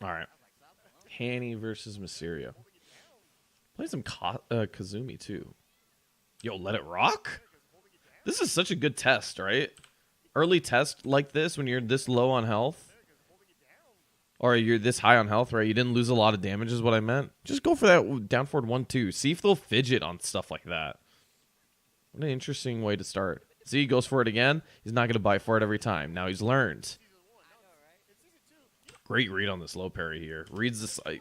All right. Hanny versus Misterio. Play some Kazumi too. Yo, let it rock? This is such a good test, right? Early test like this when you're this low on health. Or you're this high on health, right? You didn't lose a lot of damage is what I meant. Just go for that down forward 1-2. See if they'll fidget on stuff like that. What an interesting way to start. See, he goes for it again. He's not going to bite for it every time. Now he's learned. Great read on this low parry here.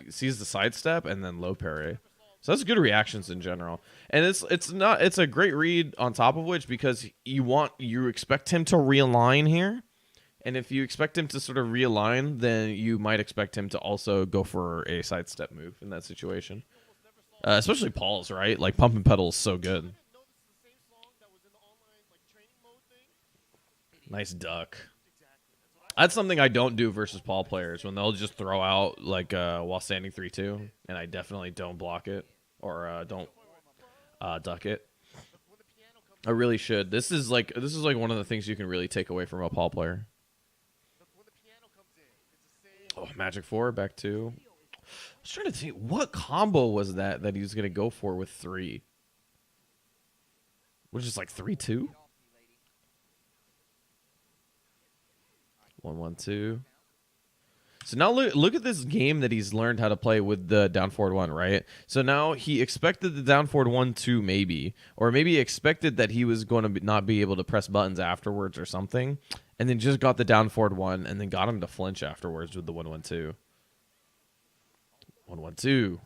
Sees the sidestep and then low parry. So that's good reactions in general. And it's a great read on top of which because you expect him to realign here. And if you expect him to sort of realign, then you might expect him to also go for a sidestep move in that situation. Especially Paul's, right? Like, pump and pedal is so good. Nice duck. That's something I don't do versus Paul players, when they'll just throw out, like, while standing 3-2, and I definitely don't block it, or don't duck it. I really should. This is like one of the things you can really take away from a Paul player. Oh, Magic 4, back 2. I was trying to think, what combo was that he was going to go for with 3? Which is like 3-2? 1-1-2. So now look at this game that he's learned how to play with the down forward 1, right? So now he expected the down forward 1-2 maybe, or maybe expected that he was going to not be able to press buttons afterwards or something, and then just got the down forward 1 and then got him to flinch afterwards with the 1-1-2. 1-1-2.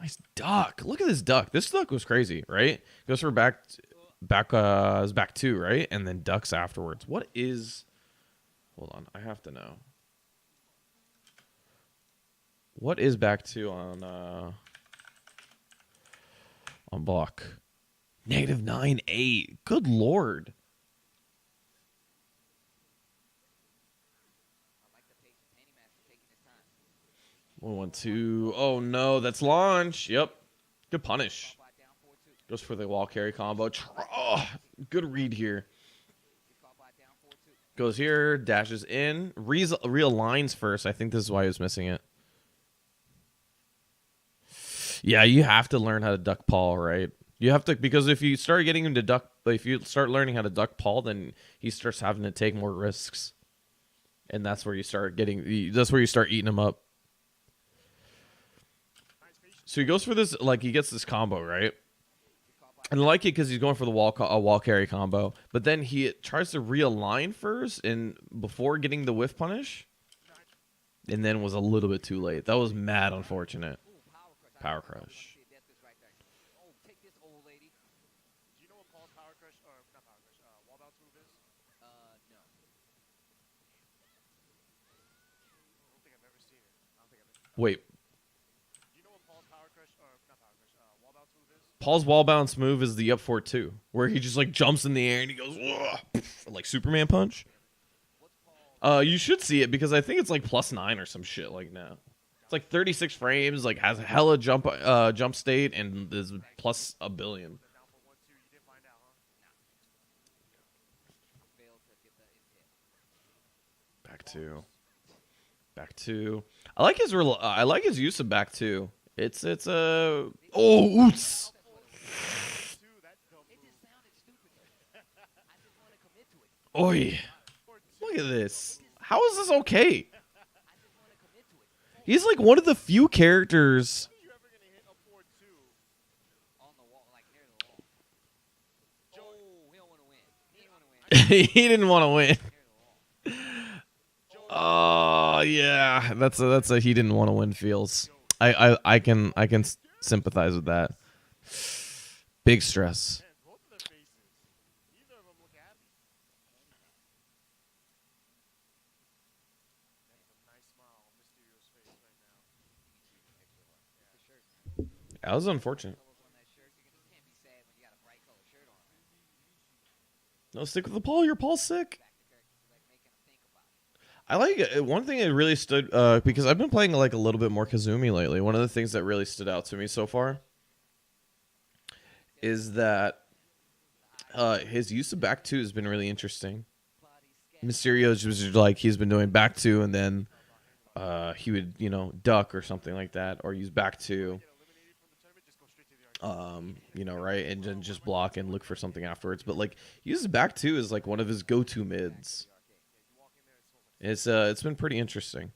Nice duck. Look at this duck. This duck was crazy, right? Goes for back 2, right? And then ducks afterwards. What is... Hold on, I have to know. What is back 2 on block? -9-8. Good lord. One, 1-2. Oh no, that's launch. Yep. Good punish. Goes for the wall carry combo. Oh, good read here. Goes here, dashes in, realigns first. I think this is why he was missing it. Yeah, you have to learn how to duck Paul, right? You have to, because if you start getting him to duck, if you start learning how to duck Paul, then he starts having to take more risks, and that's where you start getting. That's where you start eating him up. So he goes for this, like he gets this combo, right? And I like it because he's going for the wall carry combo, but then he tries to realign first and before getting the whiff punish, and then was a little bit too late. That was mad unfortunate. Power crush. Wait. Paul's wall bounce move is the up 4-2, where he just like jumps in the air and he goes like Superman punch. You should see it because I think it's like +9 or some shit like that. It's like 36 frames, like has a hella jump state, and is plus a billion. Back 2. I like his use of back 2. It's a oots. Oi. Look at this. How is this okay? He's like one of the few characters. He didn't want to win. Oh yeah, that's a he didn't want to win feels. I can sympathize with that. Big stress. That was unfortunate. No, stick with the Paul. Your Paul's sick. I like it. One thing that really stood because I've been playing like a little bit more Kazumi lately. One of the things that really stood out to me so far is that his use of back 2 has been really interesting. Mysterio's was just like he's been doing back two, and then he would, you know, duck or something like that, or use back two, you know, right, and then just block and look for something afterwards. But like, he uses back two as like one of his go-to mids. It's been pretty interesting.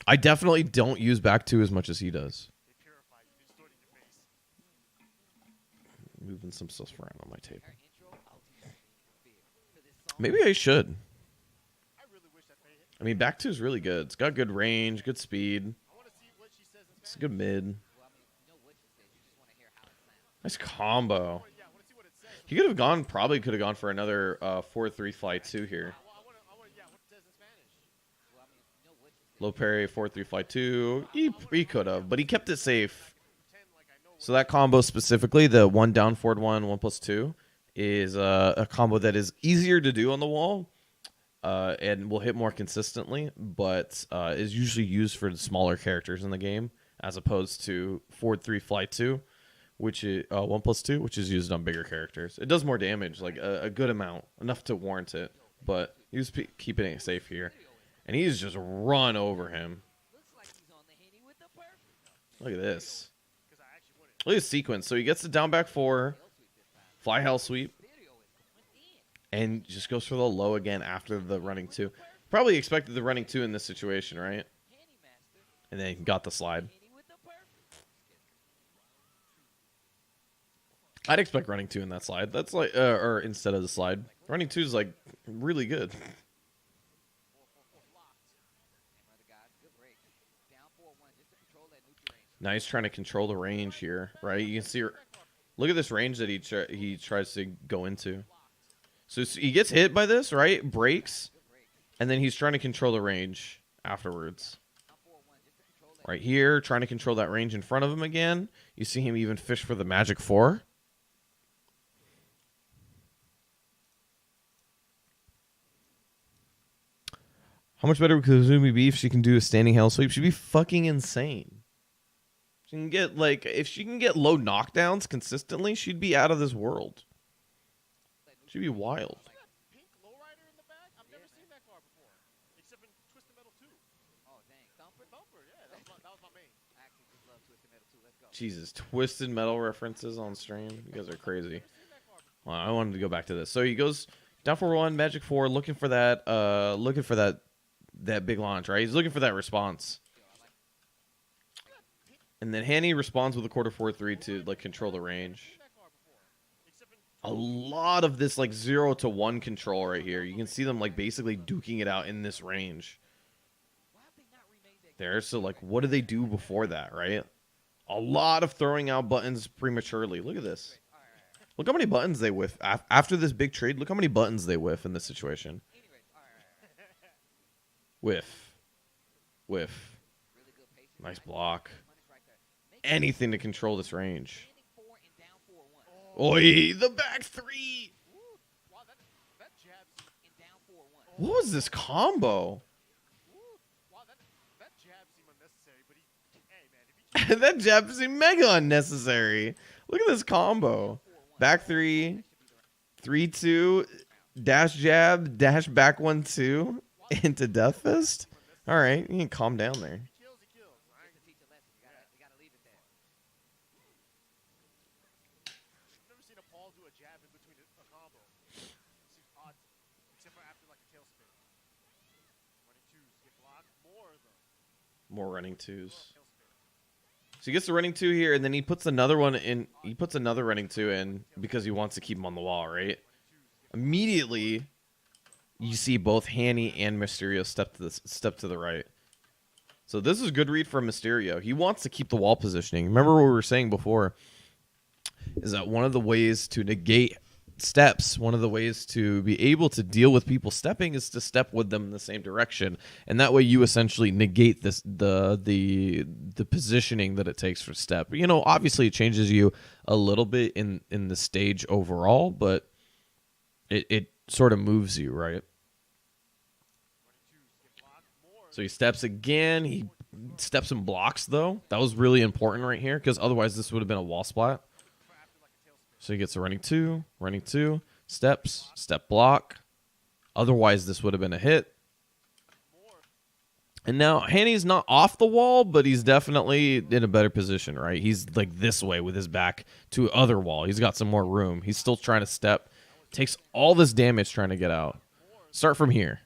I definitely don't use back two as much as he does. Moving some stuff around on my table. Maybe I should. I mean, back two is really good. It's got good range, good speed. It's a good mid. Nice combo. He could have gone, probably could have gone for another 4-3 fly 2 here. Low parry, 4-3 fly 2. He could have, but he kept it safe. So that combo specifically, the 1 down forward 1+2, is a combo that is easier to do on the wall and will hit more consistently, but is usually used for the smaller characters in the game as opposed to forward 3 fly 2, which is 1+2, which is used on bigger characters. It does more damage, like a good amount, enough to warrant it, but he was keeping it safe here. And he's just run over him. Look at this. Look at his sequence. So he gets the down back 4, fly hell sweep, and just goes for the low again after the running 2. Probably expected the running 2 in this situation, right? And then got the slide. I'd expect running 2 in that slide. That's like, or instead of the slide. Running 2 is like really good. Now he's trying to control the range here, right? You can see, look at this range that he tries to go into. So he gets hit by this, right? Breaks, and then he's trying to control the range afterwards. Right here, trying to control that range in front of him again. You see him even fish for the magic 4. How much better would Kazumi be if she can do a standing hell sweep? She'd be fucking insane. She can get, like, if she can get low knockdowns consistently, she'd be out of this world. She'd be wild. Jesus, Twisted Metal references on stream. You guys are crazy. Well, I wanted to go back to this. So he goes down for 1, magic 4, looking for that big launch, right? He's looking for that response. And then Hanny responds with a quarter 4-3 to like control the range. A lot of this like 0 to 1 control right here. You can see them like basically duking it out in this range. There, so like what do they do before that, right? A lot of throwing out buttons prematurely. Look at this. Look how many buttons they whiff. After this big trade, look how many buttons they whiff in this situation. Whiff. Whiff. Nice block. Anything to control this range. Oi, the back 3. What was this combo? That jab seemed mega unnecessary. Look at this combo. Back 3, 3-2, dash jab, dash back 1-2 into Death Fist. All right, you can calm down there. More running 2s. So he gets the running 2 here, and then he puts another one in. He puts another running 2 in because he wants to keep him on the wall, right? Immediately, you see both Hanny and Mysterio step to the right. So this is a good read from Mysterio. He wants to keep the wall positioning. Remember what we were saying before, is that one of the ways to negate steps, one of the ways to be able to deal with people stepping is to step with them in the same direction, and that way you essentially negate this the positioning that it takes for step. You know, obviously it changes you a little bit in the stage overall, but it sort of moves you, right? So he steps again. He steps and blocks though. That was really important right here because otherwise this would have been a wall splat. So he gets a running 2, steps, step block, Otherwise, this would have been a hit. And now Hanny's not off the wall, but he's definitely in a better position, right? He's like this way with his back to other wall. He's got some more room. He's still trying to step. Takes all this damage trying to get out. Start from here.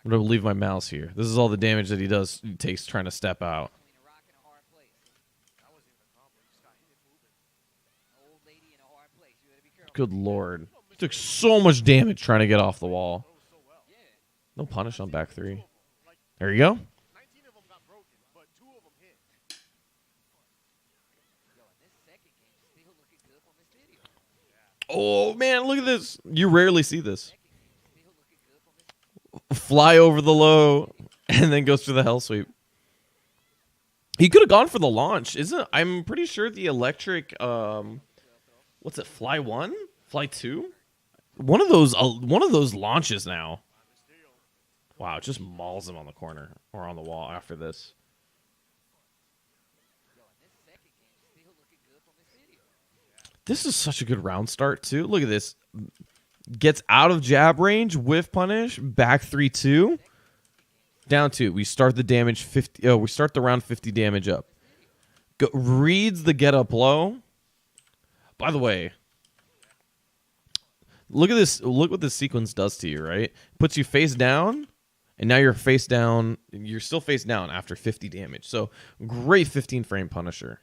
I'm going to leave my mouse here. This is all the damage that he takes trying to step out. Good Lord. He took so much damage trying to get off the wall. No punish on back three. There you go. Oh, man, look at this. You rarely see this. Fly over the low and then goes for the hell sweep. He could have gone for the launch. I'm pretty sure the electric, what's it, Fly 1? Fly 2? One of those launches now. Wow, it just mauls him on the corner or on the wall after this. This is such a good round start, too. Look at this. Gets out of jab range, whiff punish, back 3-2. Down 2. We start the damage 50. Oh, we start the round 50 damage up. Reads the get up low. By the way, look at this. Look what this sequence does to you, right? Puts you face down. And now you're face down. You're still face down after 50 damage. So, great 15 frame Punisher.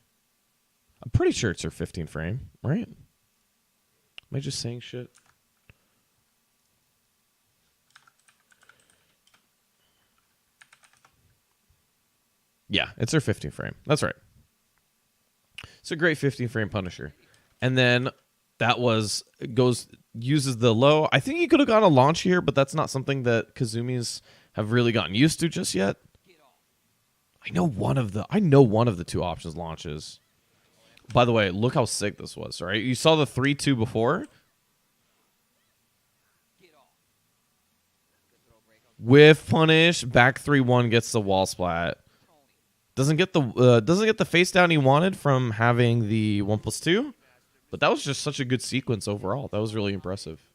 I'm pretty sure it's her 15 frame, right? Am I just saying shit? Yeah, it's her 15 frame. That's right. It's a great 15 frame Punisher. And then that uses the low. I think he could have got a launch here, but that's not something that Kazumi's have really gotten used to just yet. I know one of the two options launches. By the way, look how sick this was, right? You saw the 3-2 before. Whiff punish, back 3-1 gets the wall splat. Doesn't get the face down he wanted from having the 1+2, but that was just such a good sequence overall. That was really impressive.